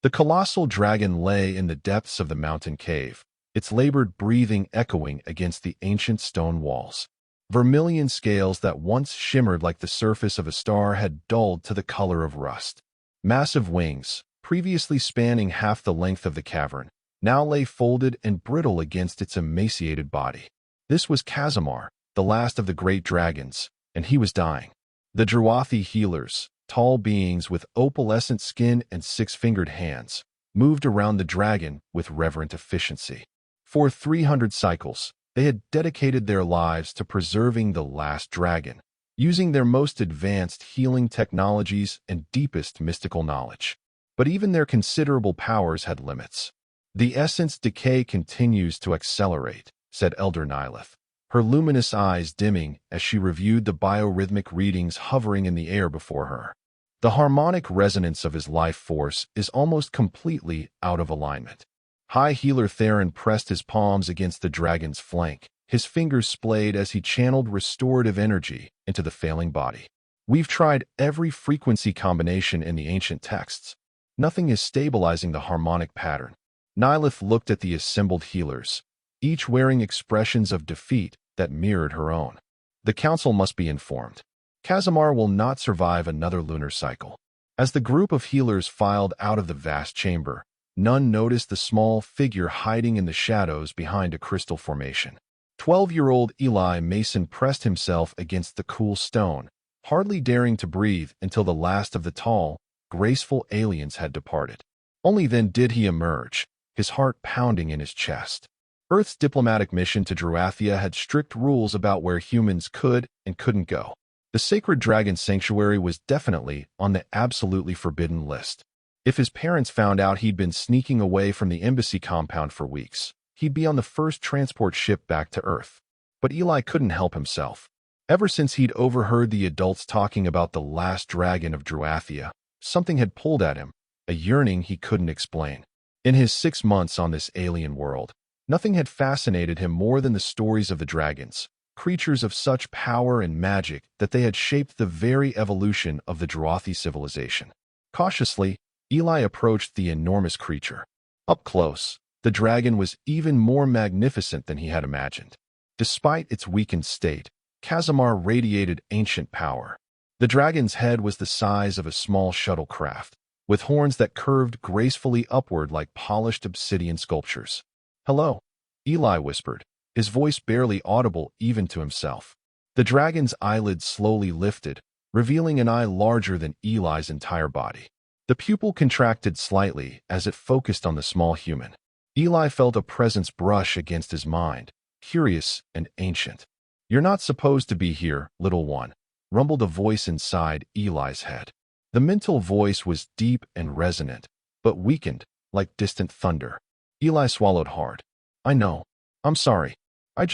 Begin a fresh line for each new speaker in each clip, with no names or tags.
The colossal dragon lay in the depths of the mountain cave, its labored breathing echoing against the ancient stone walls. Vermilion scales that once shimmered like the surface of a star had dulled to the color of rust. Massive wings, previously spanning half the length of the cavern, now lay folded and brittle against its emaciated body. This was Kazimar, the last of the great dragons, and he was dying. The Druathi healers, tall beings with opalescent skin and six-fingered hands, moved around the dragon with reverent efficiency. For 300 cycles, they had dedicated their lives to preserving the last dragon, using their most advanced healing technologies and deepest mystical knowledge. But even their considerable powers had limits. "The essence decay continues to accelerate," said Elder Nilith, her luminous eyes dimming as she reviewed the biorhythmic readings hovering in the air before her. "The harmonic resonance of his life force is almost completely out of alignment." High Healer Theron pressed his palms against the dragon's flank, his fingers splayed as he channeled restorative energy into the failing body. "We've tried every frequency combination in the ancient texts. Nothing is stabilizing the harmonic pattern." Nilith looked at the assembled healers, each wearing expressions of defeat that mirrored her own. "The council must be informed. Kazimar will not survive another lunar cycle." As the group of healers filed out of the vast chamber, none noticed the small figure hiding in the shadows behind a crystal formation. 12-year-old Eli Mason pressed himself against the cool stone, hardly daring to breathe until the last of the tall, graceful aliens had departed. Only then did he emerge, his heart pounding in his chest. Earth's diplomatic mission to Druathia had strict rules about where humans could and couldn't go. The Sacred Dragon Sanctuary was definitely on the absolutely forbidden list. If his parents found out he'd been sneaking away from the embassy compound for weeks, he'd be on the first transport ship back to Earth. But Eli couldn't help himself. Ever since he'd overheard the adults talking about the last dragon of Druathia, something had pulled at him, a yearning he couldn't explain. In his 6 months on this alien world, nothing had fascinated him more than the stories of the dragons, creatures of such power and magic that they had shaped the very evolution of the Druathi civilization. Cautiously, Eli approached the enormous creature. Up close, the dragon was even more magnificent than he had imagined. Despite its weakened state, Kazimar radiated ancient power. The dragon's head was the size of a small shuttlecraft, with horns that curved gracefully upward like polished obsidian sculptures. "Hello," Eli whispered, his voice barely audible even to himself. The dragon's eyelids slowly lifted, revealing an eye larger than Eli's entire body. The pupil contracted slightly as it focused on the small human. Eli felt a presence brush against his mind, curious and ancient. "You're not supposed to be here, little one," rumbled a voice inside Eli's head. The mental voice was deep and resonant, but weakened, like distant thunder. Eli swallowed hard. "I know. I'm sorry. I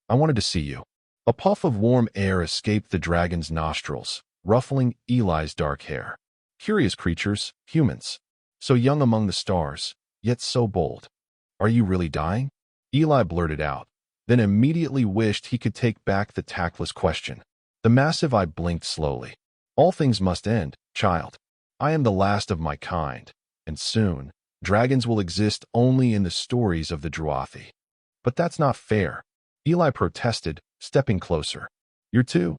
wanted to see you." A puff of warm air escaped the dragon's nostrils, ruffling Eli's dark hair. Curious creatures, humans. So young among the stars, yet so bold. "Are you really dying?" Eli blurted out, then immediately wished he could take back the tactless question. The massive eye blinked slowly. "All things must end, child. I am the last of my kind, and soon, dragons will exist only in the stories of the Druathi." "But that's not fair," Eli protested, stepping closer. "You're too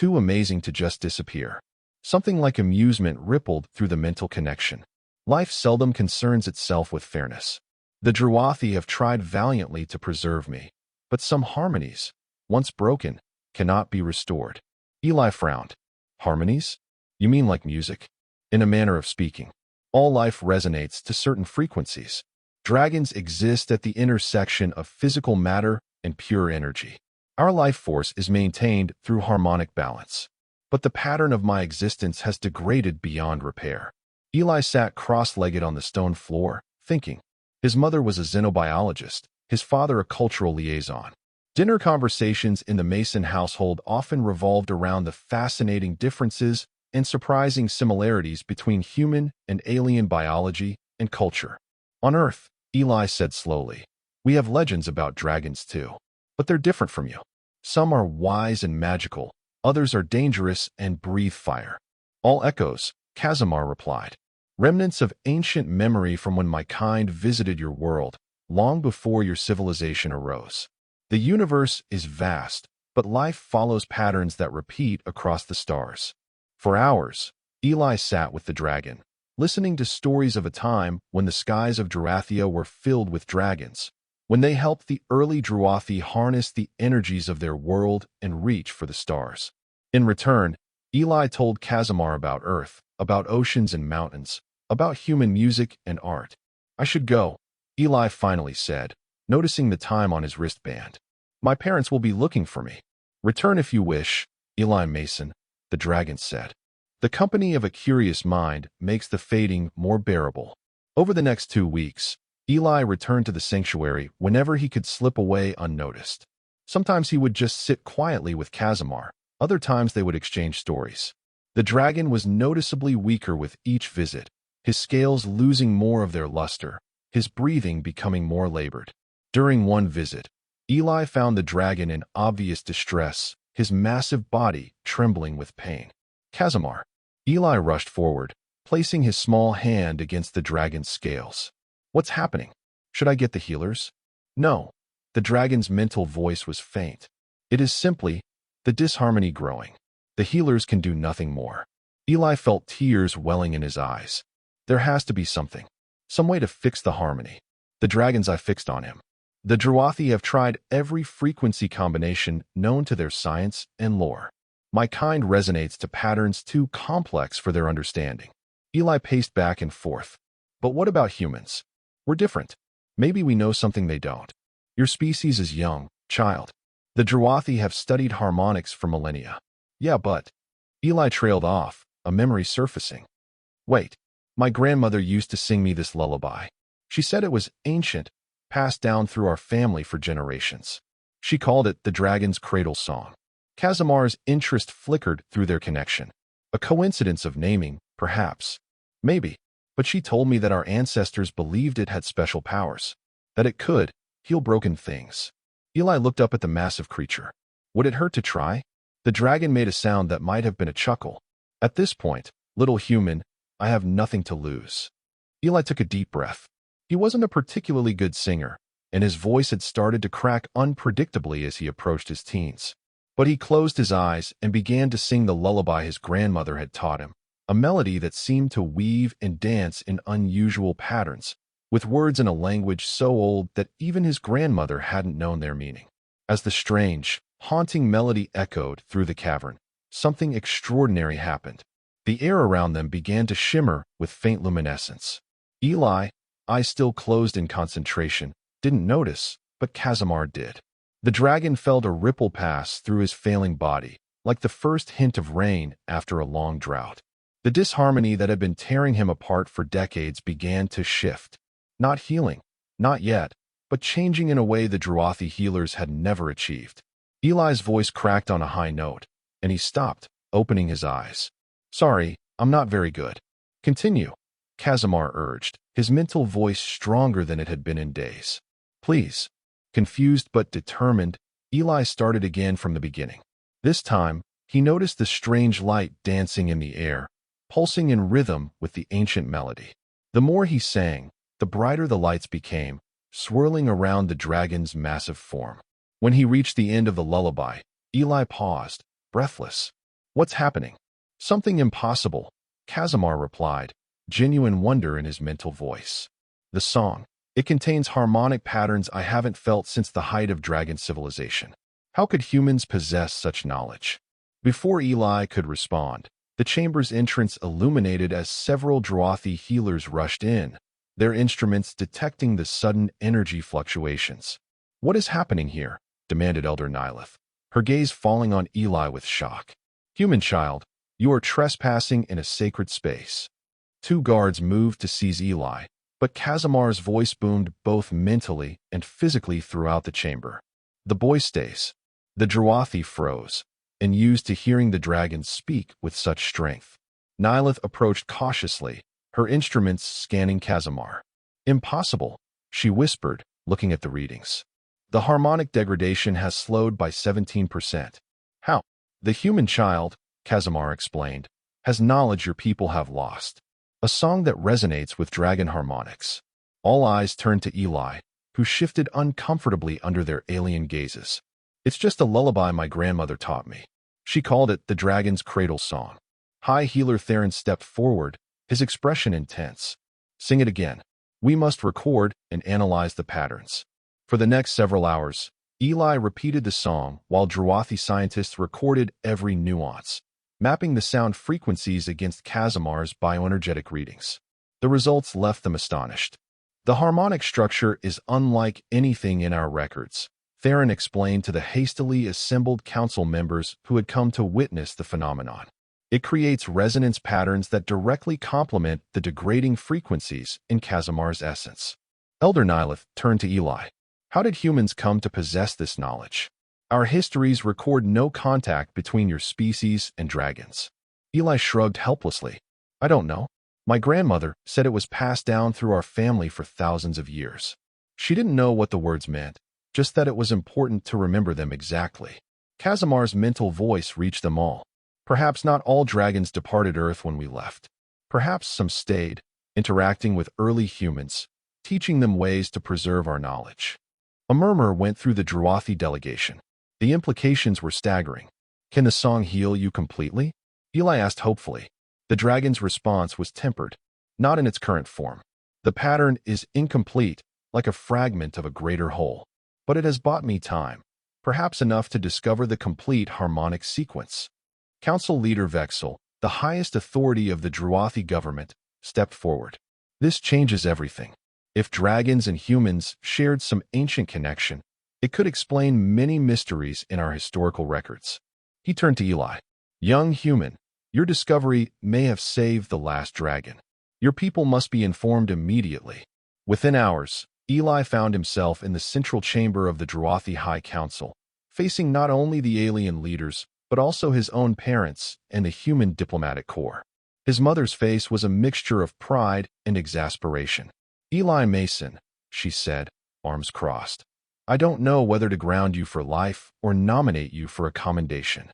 amazing to just disappear." Something like amusement rippled through the mental connection. Life seldom concerns itself with fairness. The Druathi have tried valiantly to preserve me, but some harmonies, once broken, cannot be restored. Eli frowned. "Harmonies? You mean like music?" "In a manner of speaking. All life resonates to certain frequencies. Dragons exist at the intersection of physical matter and pure energy. Our life force is maintained through harmonic balance. But the pattern of my existence has degraded beyond repair." Eli sat cross-legged on the stone floor, thinking. His mother was a xenobiologist, his father a cultural liaison. Dinner conversations in the Mason household often revolved around the fascinating differences and surprising similarities between human and alien biology and culture. "On Earth," Eli said slowly, "we have legends about dragons too. But they're different from you. Some are wise and magical, others are dangerous and breathe fire." "All echoes," Kazimar replied. remnants of ancient memory from when my kind visited your world, long before your civilization arose. The universe is vast, but life follows patterns that repeat across the stars. For hours, Eli sat with the dragon, listening to stories of a time when the skies of Durathia were filled with dragons, when they helped the early Druathi harness the energies of their world and reach for the stars. In return, Eli told Casimir about Earth, about oceans and mountains, about human music and art. I should go, Eli finally said, noticing the time on his wristband. My parents will be looking for me. Return if you wish, Eli Mason, the dragon said. The company of a curious mind makes the fading more bearable. Over the next 2 weeks, Eli returned to the sanctuary whenever he could slip away unnoticed. Sometimes he would just sit quietly with Casimir, other times they would exchange stories. The dragon was noticeably weaker with each visit, his scales losing more of their luster, his breathing becoming more labored. During one visit, Eli found the dragon in obvious distress, his massive body trembling with pain. Casimir. Eli rushed forward, placing his small hand against the dragon's scales. What's happening? Should I get the healers? No. The dragon's mental voice was faint. It is simply the disharmony growing. The healers can do nothing more. Eli felt tears welling in his eyes. There has to be something. Some way to fix the harmony. The dragon's eye fixed on him. The Druathi have tried every frequency combination known to their science and lore. My kind resonates to patterns too complex for their understanding. Eli paced back and forth. But what about humans? We're different. Maybe we know something they don't. Your species is young, child. The Druathi have studied harmonics for millennia. Yeah, but... Eli trailed off, a memory surfacing. Wait. My grandmother used to sing me this lullaby. She said it was ancient, passed down through our family for generations. She called it the Dragon's Cradle Song. Casimir's interest flickered through their connection. A coincidence of naming, perhaps. Maybe. But she told me that our ancestors believed it had special powers, that it could heal broken things. Eli looked up at the massive creature. Would it hurt to try? The dragon made a sound that might have been a chuckle. At this point, little human, I have nothing to lose. Eli took a deep breath. He wasn't a particularly good singer, and his voice had started to crack unpredictably as he approached his teens. But he closed his eyes and began to sing the lullaby his grandmother had taught him. A melody that seemed to weave and dance in unusual patterns, with words in a language so old that even his grandmother hadn't known their meaning. As the strange, haunting melody echoed through the cavern, something extraordinary happened. The air around them began to shimmer with faint luminescence. Eli, eyes still closed in concentration, didn't notice, but Casimir did. The dragon felt a ripple pass through his failing body, like the first hint of rain after a long drought. The disharmony that had been tearing him apart for decades began to shift. Not healing, not yet, but changing in a way the Druathi healers had never achieved. Eli's voice cracked on a high note, and he stopped, opening his eyes. Sorry, I'm not very good. Continue, Casimir urged, his mental voice stronger than it had been in days. Please. Confused but determined, Eli started again from the beginning. This time, he noticed the strange light dancing in the air, pulsing in rhythm with the ancient melody. The more he sang, the brighter the lights became, swirling around the dragon's massive form. When he reached the end of the lullaby, Eli paused, breathless. What's happening? Something impossible, Casimir replied, genuine wonder in his mental voice. The song. It contains harmonic patterns I haven't felt since the height of dragon civilization. How could humans possess such knowledge? Before Eli could respond, the chamber's entrance illuminated as several Druathi healers rushed in, their instruments detecting the sudden energy fluctuations. What is happening here? Demanded Elder Nilith, her gaze falling on Eli with shock. Human child, you are trespassing in a sacred space. 2 guards moved to seize Eli, but Casimir's voice boomed both mentally and physically throughout the chamber. The boy stays. The Druathi froze, and used to hearing the dragon speak with such strength. Nilith approached cautiously, her instruments scanning Casimir. Impossible, she whispered, looking at the readings. The harmonic degradation has slowed by 17%. How? The human child, Casimir explained, has knowledge your people have lost. a song that resonates with dragon harmonics. All eyes turned to Eli, who shifted uncomfortably under their alien gazes. It's just a lullaby my grandmother taught me. She called it the Dragon's Cradle Song. High Healer Theron stepped forward, his expression intense. Sing it again. We must record and analyze the patterns. For the next several hours, Eli repeated the song while Druathi scientists recorded every nuance, mapping the sound frequencies against Casimar's bioenergetic readings. The results left them astonished. The harmonic structure is unlike anything in our records, Theron explained to the hastily assembled council members who had come to witness the phenomenon. It creates resonance patterns that directly complement the degrading frequencies in Casimar's essence. Elder Nilith turned to Eli. How did humans come to possess this knowledge? Our histories record no contact between your species and dragons. Eli shrugged helplessly. I don't know. My grandmother said it was passed down through our family for thousands of years. She didn't know what the words meant, just that it was important to remember them exactly. Casimar's mental voice reached them all. Perhaps not all dragons departed Earth when we left. Perhaps some stayed, interacting with early humans, teaching them ways to preserve our knowledge. A murmur went through the Druathi delegation. The implications were staggering. Can the song heal you completely? Eli asked hopefully. The dragon's response was tempered, not in its current form. The pattern is incomplete, like a fragment of a greater whole. But it has bought me time, perhaps enough to discover the complete harmonic sequence. Council Leader Vexel, the highest authority of the Druathi government, stepped forward. This changes everything. If dragons and humans shared some ancient connection, it could explain many mysteries in our historical records. He turned to Eli. Young human, your discovery may have saved the last dragon. Your people must be informed immediately. Within hours, Eli found himself in the central chamber of the Druathi High Council, facing not only the alien leaders, but also his own parents and the human diplomatic corps. His mother's face was a mixture of pride and exasperation. Eli Mason, she said, arms crossed. I don't know whether to ground you for life or nominate you for a commendation.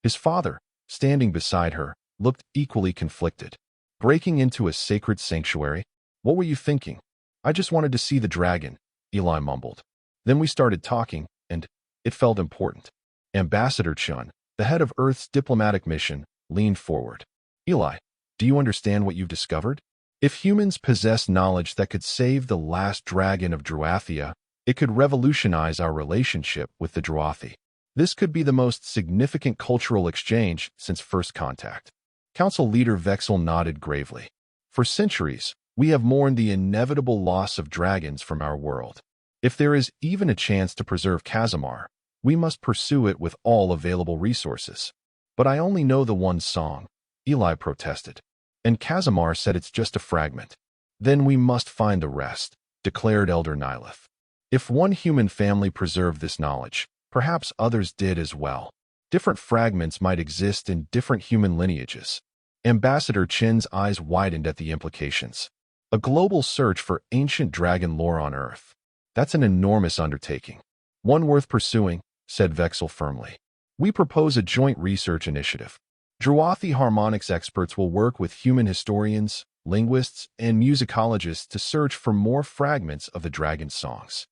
His father, standing beside her, looked equally conflicted. Breaking into a sacred sanctuary? What were you thinking? I just wanted to see the dragon, Eli mumbled. Then we started talking, and it felt important. Ambassador Chun, the head of Earth's diplomatic mission, leaned forward. Eli, do you understand what you've discovered? If humans possess knowledge that could save the last dragon of Druathia, it could revolutionize our relationship with the Druathi. This could be the most significant cultural exchange since first contact. Council Leader Vexel nodded gravely. For centuries, we have mourned the inevitable loss of dragons from our world. If there is even a chance to preserve Casimar, we must pursue it with all available resources. But I only know the one song, Eli protested. And Casimar said it's just a fragment. Then we must find the rest, declared Elder Nilith. If one human family preserved this knowledge, perhaps others did as well. Different fragments might exist in different human lineages. Ambassador Chin's eyes widened at the implications. A global search for ancient dragon lore on Earth. That's an enormous undertaking. One worth pursuing, said Vexel firmly. We propose a joint research initiative. Druathi harmonics experts will work with human historians, linguists, and musicologists to search for more fragments of the dragon songs.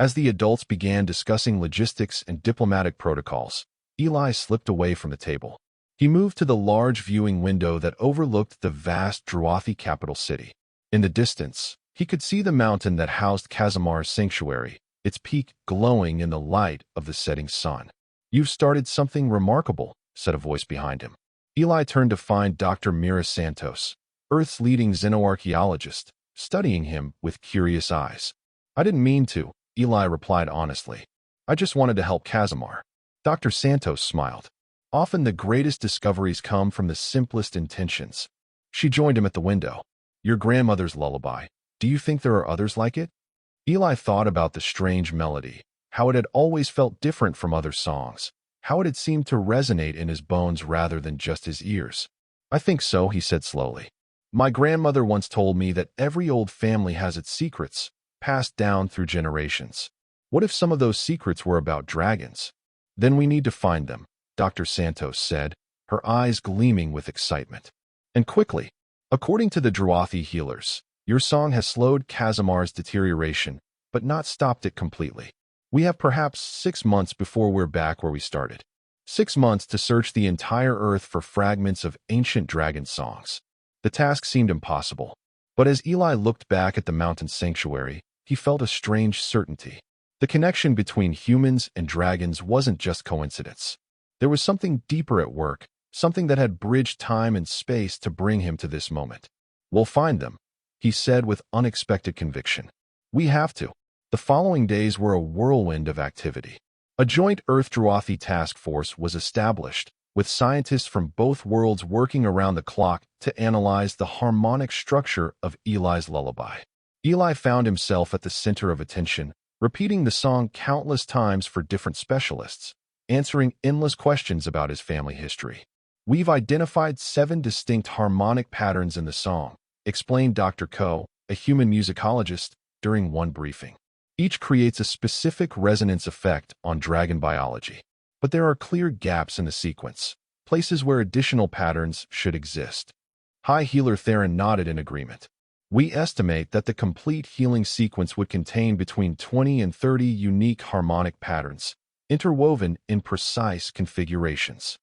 As the adults began discussing logistics and diplomatic protocols, Eli slipped away from the table. He moved to the large viewing window that overlooked the vast Druathi capital city. In the distance, he could see the mountain that housed Casimar's sanctuary, its peak glowing in the light of the setting sun. You've started something remarkable, said a voice behind him. Eli turned to find Dr. Mira Santos, Earth's leading xenoarchaeologist, studying him with curious eyes. I didn't mean to, Eli replied honestly. I just wanted to help Casimar. Dr. Santos smiled. Often the greatest discoveries come from the simplest intentions. She joined him at the window. Your grandmother's lullaby. Do you think there are others like it? Eli thought about the strange melody, how it had always felt different from other songs, how it had seemed to resonate in his bones rather than just his ears. I think so, he said slowly. My grandmother once told me that every old family has its secrets, passed down through generations. What if some of those secrets were about dragons? Then we need to find them, Dr. Santos said, her eyes gleaming with excitement. And quickly. According to the Druathi healers, your song has slowed Kazamar's deterioration, but not stopped it completely. We have perhaps 6 months before we're back where we started. 6 months to search the entire Earth for fragments of ancient dragon songs. The task seemed impossible. But as Eli looked back at the mountain sanctuary, he felt a strange certainty. The connection between humans and dragons wasn't just coincidence. There was something deeper at work, something that had bridged time and space to bring him to this moment. "We'll find them," he said with unexpected conviction. "We have to." The following days were a whirlwind of activity. A joint Earth-Druathi task force was established, with scientists from both worlds working around the clock to analyze the harmonic structure of Eli's lullaby. Eli found himself at the center of attention, repeating the song countless times for different specialists, answering endless questions about his family history. "We've identified 7 distinct harmonic patterns in the song," explained Dr. Ko, a human musicologist, during one briefing. "Each creates a specific resonance effect on dragon biology. But there are clear gaps in the sequence, places where additional patterns should exist." High Healer Theron nodded in agreement. "We estimate that the complete healing sequence would contain between 20 and 30 unique harmonic patterns, interwoven in precise configurations."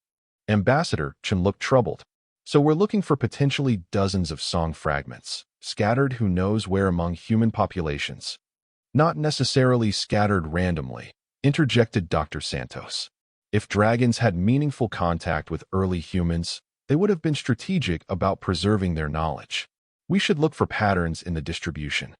Ambassador Chen looked troubled. "So we're looking for potentially dozens of song fragments, scattered who knows where among human populations." "Not necessarily scattered randomly," interjected Dr. Santos. "If dragons had meaningful contact with early humans, they would have been strategic about preserving their knowledge. We should look for patterns in the distribution."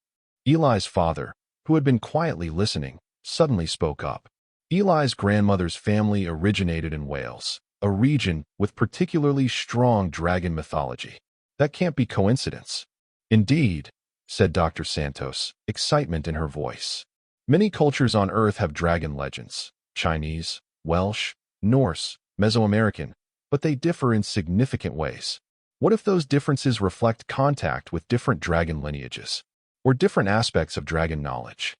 Eli's father, who had been quietly listening, suddenly spoke up. Eli's grandmother's family originated in Wales, a region with particularly strong dragon mythology. "That can't be coincidence." "Indeed," said Dr. Santos, excitement in her voice. "Many cultures on Earth have dragon legends: Chinese, Welsh, Norse, Mesoamerican, but they differ in significant ways. What if those differences reflect contact with different dragon lineages, or different aspects of dragon knowledge?"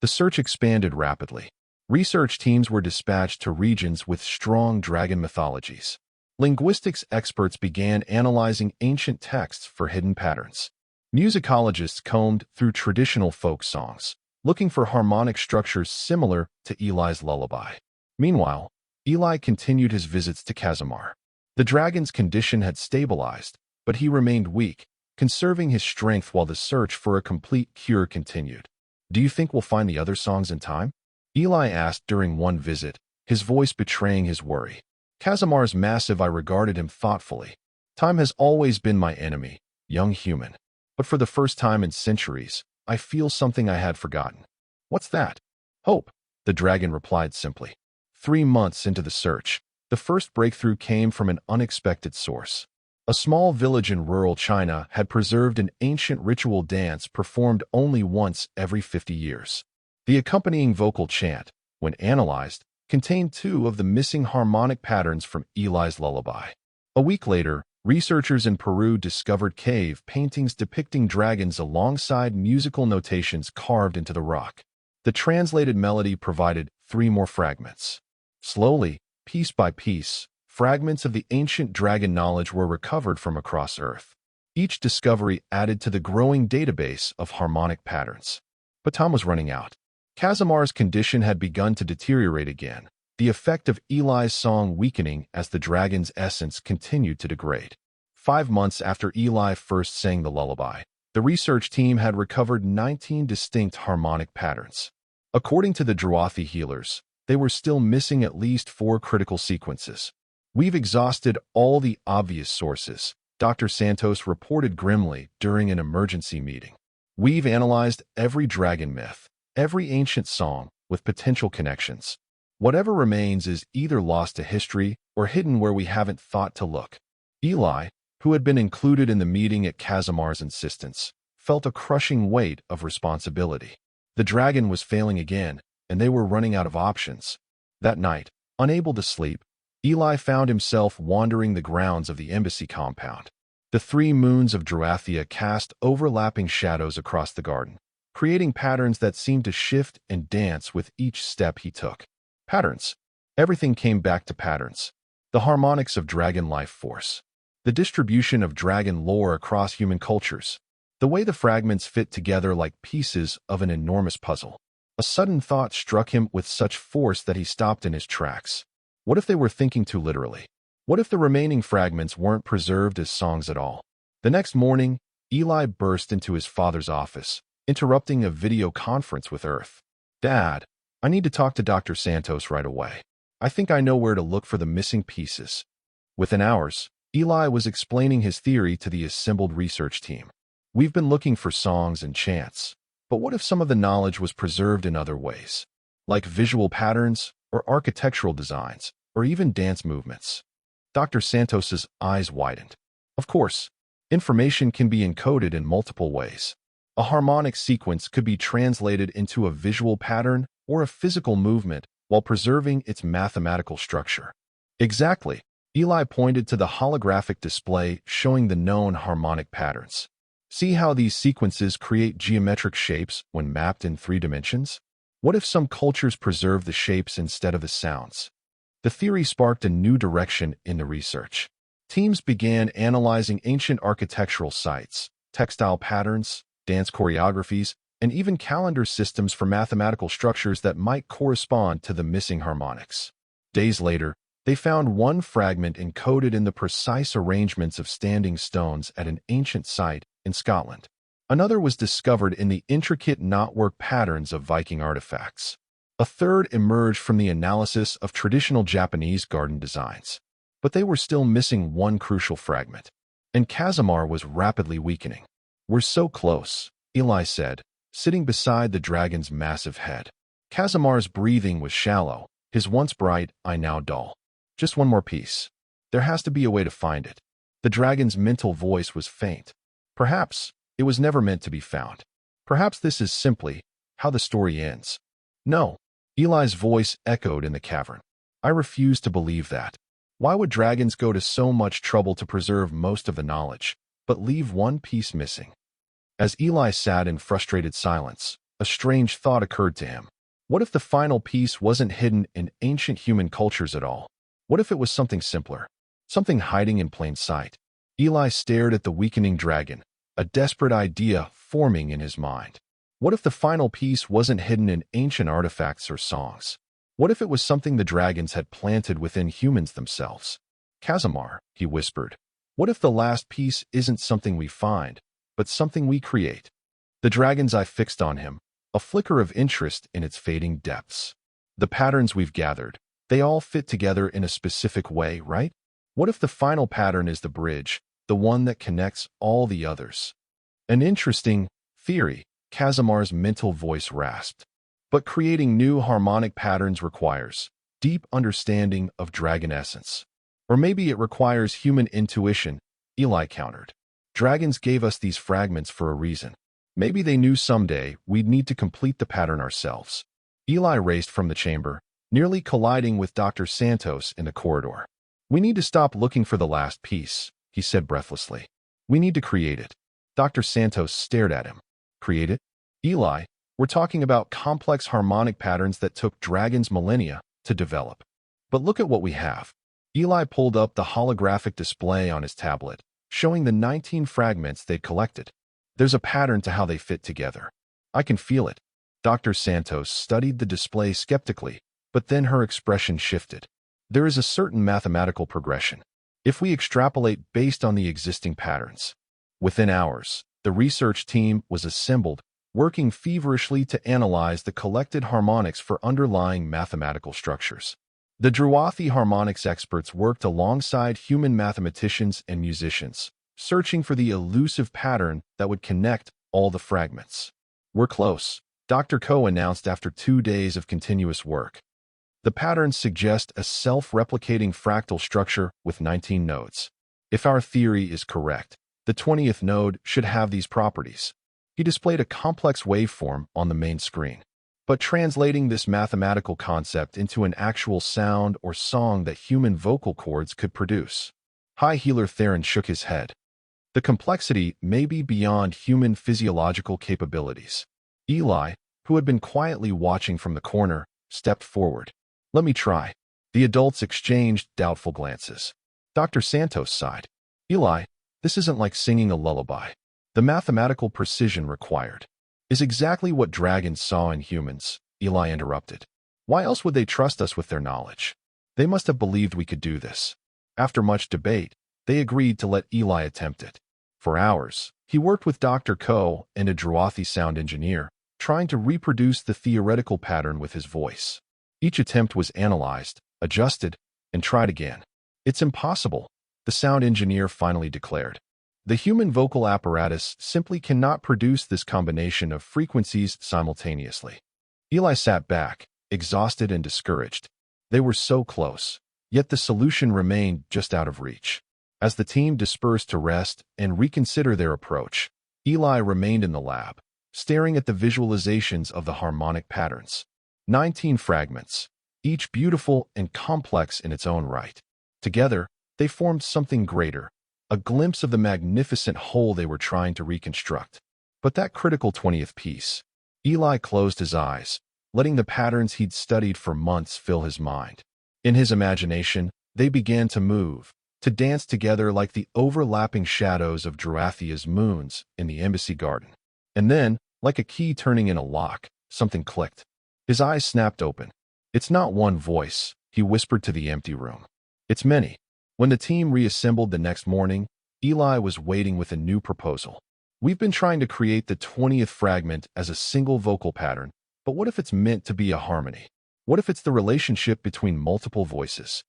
The search expanded rapidly. Research teams were dispatched to regions with strong dragon mythologies. Linguistics experts began analyzing ancient texts for hidden patterns. Musicologists combed through traditional folk songs, looking for harmonic structures similar to Eli's lullaby. Meanwhile, Eli continued his visits to Kazamar. The dragon's condition had stabilized, but he remained weak, conserving his strength while the search for a complete cure continued. "Do you think we'll find the other songs in time?" Eli asked during one visit, his voice betraying his worry. Kazamar's massive eye regarded him thoughtfully. "Time has always been my enemy, young human. But for the first time in centuries, I feel something I had forgotten." "What's that?" "Hope," the dragon replied simply. 3 months into the search, the first breakthrough came from an unexpected source. A small village in rural China had preserved an ancient ritual dance performed only once every 50 years. The accompanying vocal chant, when analyzed, contained 2 of the missing harmonic patterns from Eli's lullaby. A week later, researchers in Peru discovered cave paintings depicting dragons alongside musical notations carved into the rock. The translated melody provided 3 more fragments. Slowly, piece by piece, fragments of the ancient dragon knowledge were recovered from across Earth. Each discovery added to the growing database of harmonic patterns. But time was running out. Kazamar's condition had begun to deteriorate again, the effect of Eli's song weakening as the dragon's essence continued to degrade. 5 months after Eli first sang the lullaby, the research team had recovered 19 distinct harmonic patterns. According to the Druathi healers, they were still missing at least 4 critical sequences. "We've exhausted all the obvious sources," Dr. Santos reported grimly during an emergency meeting. "We've analyzed every dragon myth, every ancient song, with potential connections. Whatever remains is either lost to history or hidden where we haven't thought to look." Eli, who had been included in the meeting at Kazamar's insistence, felt a crushing weight of responsibility. The dragon was failing again, and they were running out of options. That night, unable to sleep, Eli found himself wandering the grounds of the embassy compound. The 3 moons of Druathia cast overlapping shadows across the garden, creating patterns that seemed to shift and dance with each step he took. Patterns. Everything came back to patterns. The harmonics of dragon life force. the distribution of dragon lore across human cultures, the way the fragments fit together like pieces of an enormous puzzle. A sudden thought struck him with such force that he stopped in his tracks. What if they were thinking too literally? What if the remaining fragments weren't preserved as songs at all? The next morning, Eli burst into his father's office, interrupting a video conference with Earth. "Dad, I need to talk to Dr. Santos right away. I think I know where to look for the missing pieces." Within hours, Eli was explaining his theory to the assembled research team. "We've been looking for songs and chants, but what if some of the knowledge was preserved in other ways, like visual patterns or architectural designs, or even dance movements?" Dr. Santos's eyes widened. Of course, information can be encoded in multiple ways. A harmonic sequence could be translated into a visual pattern or a physical movement while preserving its mathematical structure. Exactly. Eli pointed to the holographic display showing the known harmonic patterns. "See how these sequences create geometric shapes when mapped in 3 dimensions? What if some cultures preserve the shapes instead of the sounds?" The theory sparked a new direction in the research. Teams began analyzing ancient architectural sites, textile patterns, dance choreographies, and even calendar systems for mathematical structures that might correspond to the missing harmonics. Days later, they found one fragment encoded in the precise arrangements of standing stones at an ancient site in Scotland. Another was discovered in the intricate knotwork patterns of Viking artifacts. A third emerged from the analysis of traditional Japanese garden designs. But they were still missing one crucial fragment. And Casimir was rapidly weakening. "We're so close," Eli said, sitting beside the dragon's massive head. Casimir's breathing was shallow, his once bright eye now dull. "Just one more piece. There has to be a way to find it." The dragon's mental voice was faint. Perhaps it was never meant to be found. Perhaps this is simply how the story ends. "No," Eli's voice echoed in the cavern. "I refuse to believe that. Why would dragons go to so much trouble to preserve most of the knowledge, but leave one piece missing?" As Eli sat in frustrated silence, a strange thought occurred to him. What if the final piece wasn't hidden in ancient human cultures at all? What if it was something simpler? Something hiding in plain sight? Eli stared at the weakening dragon, a desperate idea forming in his mind. What if the final piece wasn't hidden in ancient artifacts or songs? What if it was something the dragons had planted within humans themselves? "Casimir," he whispered, "what if the last piece isn't something we find, but something we create?" The dragon's eye fixed on him, a flicker of interest in its fading depths. "The patterns we've gathered, they all fit together in a specific way, right? What if the final pattern is the bridge, the one that connects all the others?" "An interesting theory," Casimir's mental voice rasped. "But creating new harmonic patterns requires deep understanding of dragon essence. Or maybe it requires human intuition," Eli countered. "Dragons gave us these fragments for a reason. Maybe they knew someday we'd need to complete the pattern ourselves." Eli raced from the chamber, nearly colliding with Dr. Santos in the corridor. "We need to stop looking for the last piece," he said breathlessly. "We need to create it." Dr. Santos stared at him. "Create it? Eli, we're talking about complex harmonic patterns that took dragons millennia to develop. But look at what we have." Eli pulled up the holographic display on his tablet, showing the 19 fragments they'd collected. "There's a pattern to how they fit together. I can feel it." Dr. Santos studied the display skeptically, but then her expression shifted. "There is a certain mathematical progression. If we extrapolate based on the existing patterns." Within hours, the research team was assembled, working feverishly to analyze the collected harmonics for underlying mathematical structures. The Druathi harmonics experts worked alongside human mathematicians and musicians, searching for the elusive pattern that would connect all the fragments. "We're close," Dr. Ko announced after 2 days of continuous work. "The patterns suggest a self-replicating fractal structure with 19 nodes. If our theory is correct, the 20th node should have these properties." He displayed a complex waveform on the main screen. "But translating this mathematical concept into an actual sound or song that human vocal cords could produce." High Healer Theron shook his head. "The complexity may be beyond human physiological capabilities." Eli, who had been quietly watching from the corner, stepped forward. "Let me try." The adults exchanged doubtful glances. Dr. Santos sighed. Eli, this isn't like singing a lullaby. The mathematical precision required is exactly what dragons saw in humans, Eli interrupted. Why else would they trust us with their knowledge? They must have believed we could do this. After much debate, they agreed to let Eli attempt it. For hours, he worked with Dr. Ko and a Druathi sound engineer, trying to reproduce the theoretical pattern with his voice. Each attempt was analyzed, adjusted, and tried again. It's impossible, the sound engineer finally declared. The human vocal apparatus simply cannot produce this combination of frequencies simultaneously. Eli sat back, exhausted and discouraged. They were so close, yet the solution remained just out of reach. As the team dispersed to rest and reconsider their approach, Eli remained in the lab, staring at the visualizations of the harmonic patterns. 19 fragments, each beautiful and complex in its own right. Together, they formed something greater, a glimpse of the magnificent whole they were trying to reconstruct. But that critical 20th piece. Eli closed his eyes, letting the patterns he'd studied for months fill his mind. In his imagination, they began to move, to dance together like the overlapping shadows of Druathia's moons in the embassy garden. And then, like a key turning in a lock, something clicked. His eyes snapped open. It's not one voice, he whispered to the empty room. It's many. When the team reassembled the next morning, Eli was waiting with a new proposal. We've been trying to create the 20th fragment as a single vocal pattern, but what if it's meant to be a harmony? What if it's the relationship between multiple voices?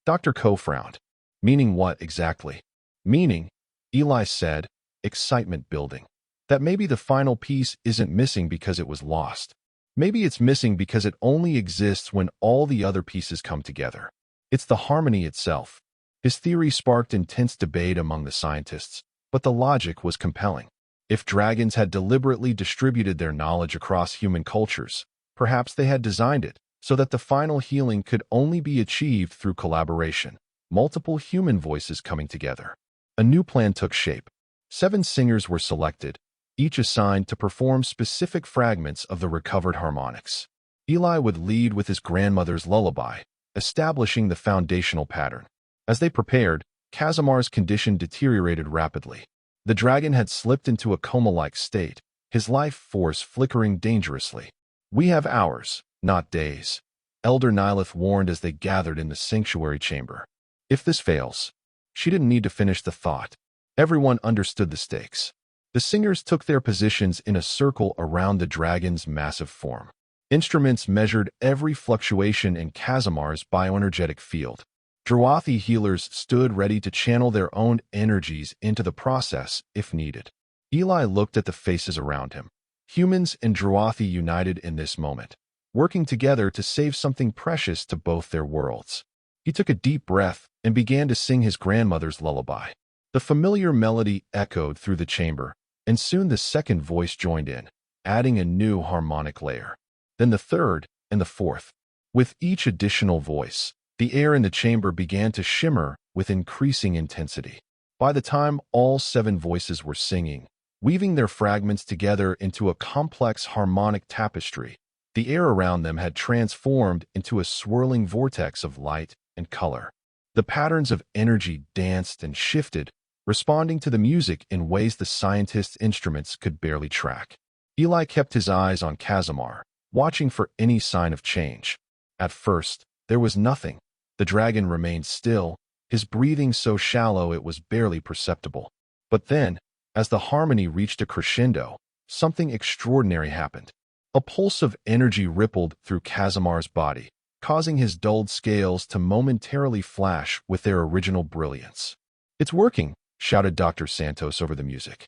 Dr. Ko frowned. Meaning what exactly? Meaning, Eli said, excitement building. That maybe the final piece isn't missing because it was lost. Maybe it's missing because it only exists when all the other pieces come together. It's the harmony itself. His theory sparked intense debate among the scientists, but the logic was compelling. If dragons had deliberately distributed their knowledge across human cultures, perhaps they had designed it so that the final healing could only be achieved through collaboration, multiple human voices coming together. A new plan took shape. 7 singers were selected, each assigned to perform specific fragments of the recovered harmonics. Eli would lead with his grandmother's lullaby, establishing the foundational pattern. As they prepared, Kazimar's condition deteriorated rapidly. The dragon had slipped into a coma-like state, his life force flickering dangerously. We have hours, not days, Elder Nilith warned as they gathered in the sanctuary chamber. If this fails, she didn't need to finish the thought. Everyone understood the stakes. The singers took their positions in a circle around the dragon's massive form. Instruments measured every fluctuation in Kazimar's bioenergetic field. Druathi healers stood ready to channel their own energies into the process if needed. Eli looked at the faces around him. Humans and Druathi united in this moment, working together to save something precious to both their worlds. He took a deep breath and began to sing his grandmother's lullaby. The familiar melody echoed through the chamber, and soon the second voice joined in, adding a new harmonic layer. Then the third and the fourth. With each additional voice, the air in the chamber began to shimmer with increasing intensity. By the time all 7 voices were singing, weaving their fragments together into a complex harmonic tapestry, the air around them had transformed into a swirling vortex of light and color. The patterns of energy danced and shifted, responding to the music in ways the scientists' instruments could barely track. Eli kept his eyes on Kazimar, watching for any sign of change. At first, there was nothing. The dragon remained still, his breathing so shallow it was barely perceptible. But then, as the harmony reached a crescendo, something extraordinary happened. A pulse of energy rippled through Kazimar's body, causing his dulled scales to momentarily flash with their original brilliance. "It's working," shouted Dr. Santos over the music.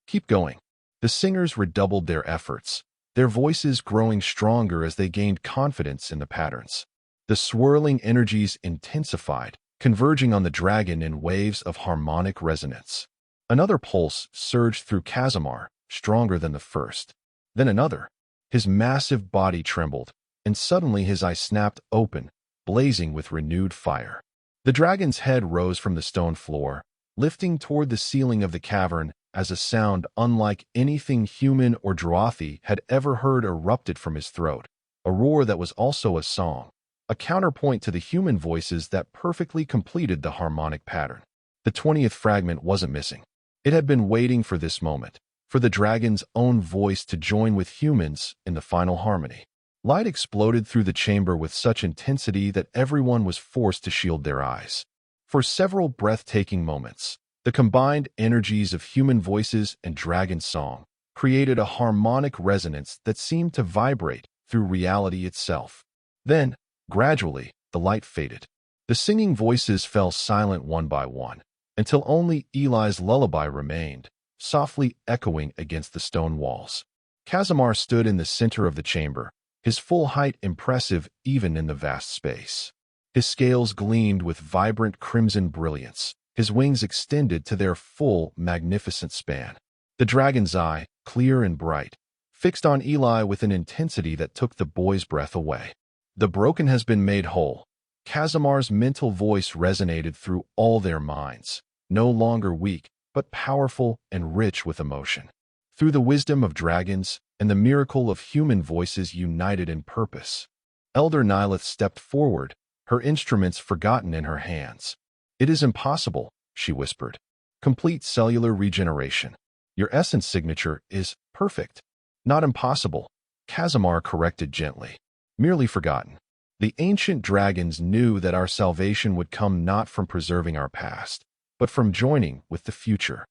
"Keep going." The singers redoubled their efforts, their voices growing stronger as they gained confidence in the patterns. The swirling energies intensified, converging on the dragon in waves of harmonic resonance. Another pulse surged through Kazimar, stronger than the first. Then another. His massive body trembled, and suddenly his eyes snapped open, blazing with renewed fire. The dragon's head rose from the stone floor, lifting toward the ceiling of the cavern as a sound unlike anything human or Druathi had ever heard erupted from his throat, a roar that was also a song, a counterpoint to the human voices that perfectly completed the harmonic pattern. The 20th fragment wasn't missing. It had been waiting for this moment, for the dragon's own voice to join with humans in the final harmony. Light exploded through the chamber with such intensity that everyone was forced to shield their eyes. For several breathtaking moments, the combined energies of human voices and dragon song created a harmonic resonance that seemed to vibrate through reality itself. Then, gradually, the light faded. The singing voices fell silent one by one, until only Eli's lullaby remained, softly echoing against the stone walls. Casimir stood in the center of the chamber, his full height impressive even in the vast space. His scales gleamed with vibrant crimson brilliance, his wings extended to their full, magnificent span. The dragon's eye, clear and bright, fixed on Eli with an intensity that took the boy's breath away. The broken has been made whole. Casimir's mental voice resonated through all their minds, no longer weak, but powerful and rich with emotion. Through the wisdom of dragons and the miracle of human voices united in purpose. Elder Nilith stepped forward, her instruments forgotten in her hands. "It is impossible," she whispered. "Complete cellular regeneration. Your essence signature is perfect." "Not impossible," Casimir corrected gently. "Merely forgotten." The ancient dragons knew that our salvation would come not from preserving our past, but from joining with the future.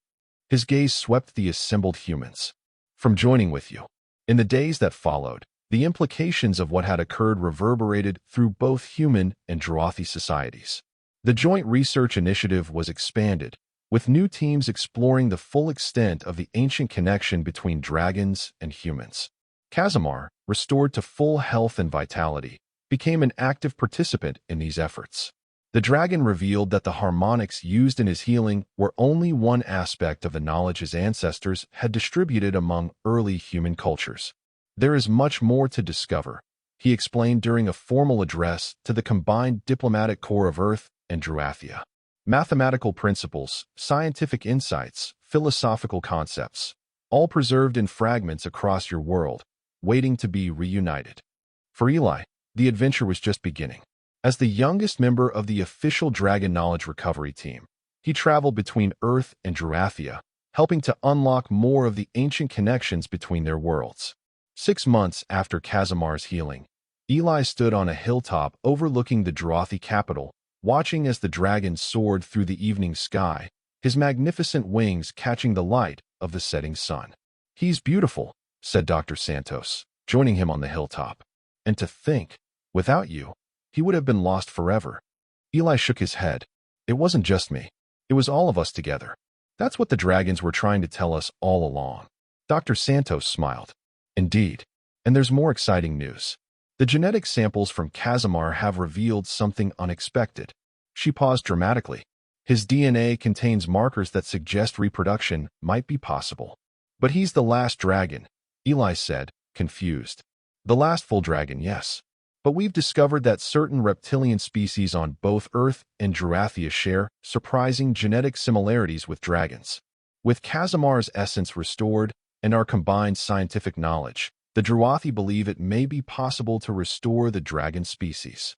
His gaze swept the assembled humans. "From joining with you." In the days that followed, the implications of what had occurred reverberated through both human and Drothi societies. The Joint Research Initiative was expanded, with new teams exploring the full extent of the ancient connection between dragons and humans. Casimir, restored to full health and vitality, became an active participant in these efforts. The dragon revealed that the harmonics used in his healing were only one aspect of the knowledge his ancestors had distributed among early human cultures. "There is much more to discover," he explained during a formal address to the combined diplomatic corps of Earth and Druathia. "Mathematical principles, scientific insights, philosophical concepts, all preserved in fragments across your world, waiting to be reunited." For Eli, the adventure was just beginning. As the youngest member of the official Dragon Knowledge Recovery Team, he traveled between Earth and Druathia, helping to unlock more of the ancient connections between their worlds. 6 months after Casimir's healing, Eli stood on a hilltop overlooking the Drothi capital, watching as the dragon soared through the evening sky, his magnificent wings catching the light of the setting sun. "He's beautiful," said Dr. Santos, joining him on the hilltop. "And to think, without you, he would have been lost forever." Eli shook his head. "It wasn't just me. It was all of us together. That's what the dragons were trying to tell us all along." Dr. Santos smiled. "Indeed. And there's more exciting news. The genetic samples from Casimir have revealed something unexpected." She paused dramatically. "His DNA contains markers that suggest reproduction might be possible." "But he's the last dragon," Eli said, confused. "The last full dragon, yes. But we've discovered that certain reptilian species on both Earth and Druathia share surprising genetic similarities with dragons. With Casimir's essence restored and our combined scientific knowledge, the Druathi believe it may be possible to restore the dragon species."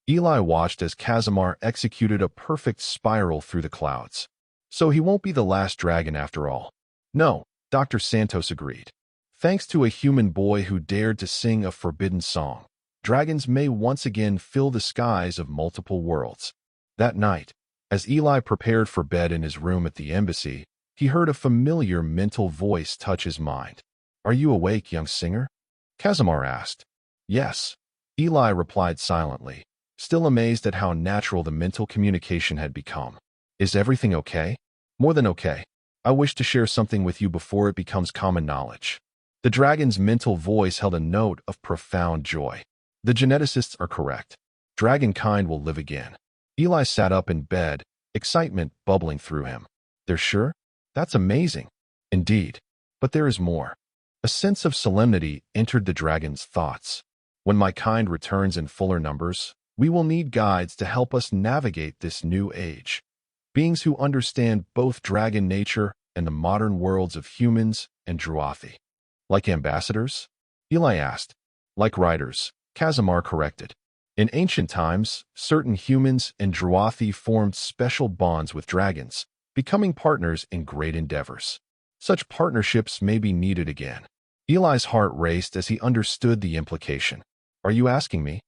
Eli watched as Casimir executed a perfect spiral through the clouds. "So he won't be the last dragon after all." "No," Dr. Santos agreed. "Thanks to a human boy who dared to sing a forbidden song, dragons may once again fill the skies of multiple worlds." That night, as Eli prepared for bed in his room at the embassy, he heard a familiar mental voice touch his mind. "Are you awake, young singer?" Casimir asked. "Yes," Eli replied silently, still amazed at how natural the mental communication had become. "Is everything okay?" "More than okay. I wish to share something with you before it becomes common knowledge." The dragon's mental voice held a note of profound joy. "The geneticists are correct. Dragonkind will live again." Eli sat up in bed, excitement bubbling through him. "They're sure? That's amazing." "Indeed. But there is more." A sense of solemnity entered the dragon's thoughts. "When my kind returns in fuller numbers, we will need guides to help us navigate this new age. Beings who understand both dragon nature and the modern worlds of humans and Druathi." "Like ambassadors?" Eli asked. "Like writers," Casimir corrected. In ancient times, certain humans and Druathi formed special bonds with dragons, becoming partners in great endeavors. Such partnerships may be needed again. Eli's heart raced as he understood the implication. Are you asking me?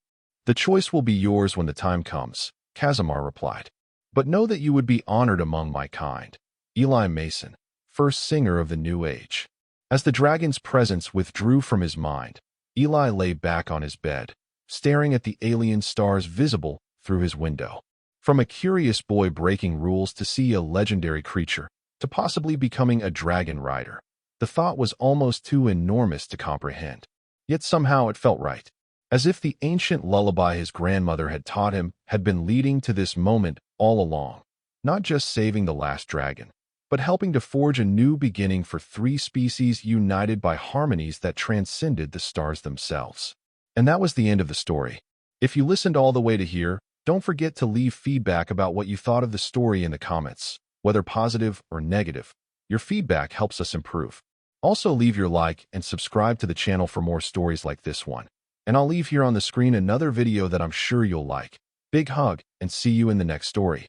The choice will be yours when the time comes, Casimir replied. But know that you would be honored among my kind. Eli Mason, first singer of the New Age. As the dragon's presence withdrew from his mind, Eli lay back on his bed, staring at the alien stars visible through his window. From a curious boy breaking rules to see a legendary creature, to possibly becoming a dragon rider, the thought was almost too enormous to comprehend. Yet somehow it felt right, as if the ancient lullaby his grandmother had taught him had been leading to this moment all along, not just saving the last dragon, but helping to forge a new beginning for three species united by harmonies that transcended the stars themselves. And that was the end of the story. If you listened all the way to here, don't forget to leave feedback about what you thought of the story in the comments, whether positive or negative. Your feedback helps us improve. Also leave your like and subscribe to the channel for more stories like this one. And I'll leave here on the screen another video that I'm sure you'll like. Big hug, and see you in the next story.